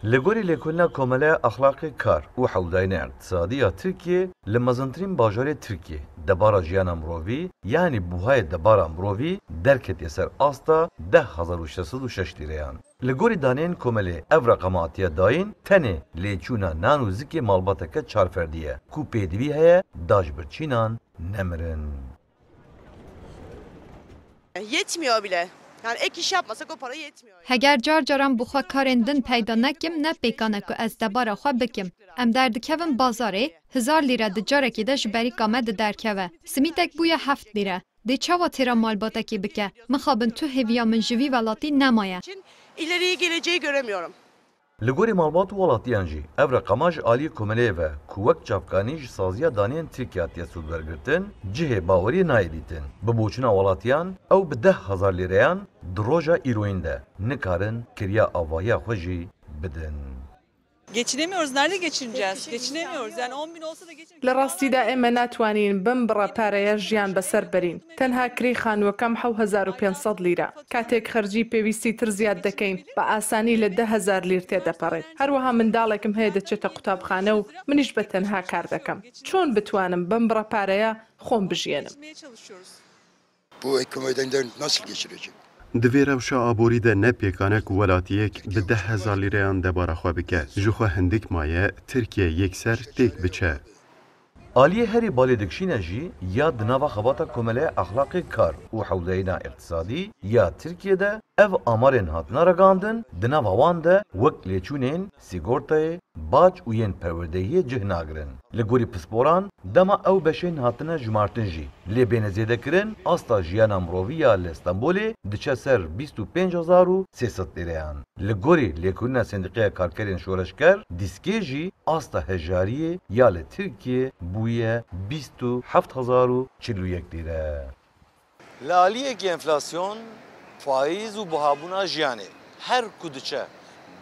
لگوری لیکولنا کاملا اخلاقی کار و حوزه اقتصادی ترکیه لمزنترین باجار ترکیه دبارا جیان امروی یعنی بوهای دبارا امروی درکت یسر آستا 10,606 لیریان. لگوری دانین کاملا اف رقماتیه داین تنه لیچونا نانو زکی مالباتا که چار فردیه کو پیدوی هیا داج برچینان نمرن. Yetmiyor bile. Yani ek iş yapmasak o para yetmiyor. هەگەر جار جاران بخوا کارên din peyda nekim ne pêkane ku ez debara xwe bikim. Em derdikevin bazarê 1000 lîre di carekê de ji berîka me di derkeve. Simîtek bûye 7 lîre. Dê çawa têra malbatekê bike? Mixabin tu hêviya min ji vî welatî nemaye. için ileriyi geleceği göremiyorum. لگوری مالبات و ولاتیان جی اف رقماج آلی کومله و کوک چافکانی جی سازیا دانین ترکیاتیه سود برگرتن جه باوری نایدیتن ببوچنا ولاتیان او به 10,000 لیریان دروجا ایروین ده نکارن کریا آوایا خوشی بدن. Geçinemiyoruz. Nerede geçineceğiz? Geçinemiyoruz. Yani 10.000 olsa da geçinemiyoruz. لە ڕاستیدا ئێمە ناتوانین بم بڕە پارەیە ژیان بەسەر بەرین تەنها کری خانووەکەم 1500 لیرە کاتێک خەرجی پێویستی تر زیاد دەکەین بە ئاسانی لە 10,000 لیر تێدەپەڕێت هەروەها منداڵێکم هەیە دەچێتە قوتابخانە و منیش بە تەنها کار دەکەم چۆن بتوانم بم بڕە پارەیە خۆم بژێنم Bu ekonomiden nasıl geçirecek? Divê rewşa aborî de ne pêkanek û welatiyek bi 10,000 lîreyan debara xwe bike. Ji xwe hindik maye Tirkiye yekser têk biçe. آلیه هری بالی دکشینه جی یا دنوا خباتا کمله اخلاقی کار و حوزهینا اقتصادی یا ترکیه ده ev amarên hatina regandin di nava wan de wek lêçûnên sîgortayê bac û yên perwerdehiyê cih nagirin. Li gorî pisporan dema ew beşên hatine jimartin jî. Lê bênezêdekirin asta jiyana mirovî ya li Stenbolê diçe ser 25,300 lîreyan. Li gorî lêkolîna sendîqeya karkerên şoreşker dîskê jî asta hejariyê ya li Tirkiye bûye 27,041 lîre. Li aliyekî enflasyon faiz û buhabûna jiyanê her ku diçe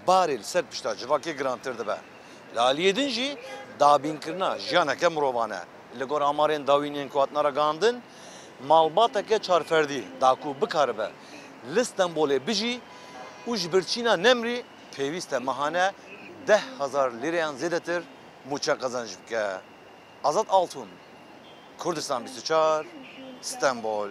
barê li ser pişta civakê girantir dibe. Li aliyê din jî dabînkirina jiyaneke mirovan e. Li gor amarên dawînên ku hatina regandin malbateke çarferdî da ku bikaribe li Stenbolê bijî û ji birçîna Nemrî pêwîst e mehane 10,000 lîreyan zêdetir mûçe qezanc bike. Azad Altun, Kurdistan 24, Stenbol.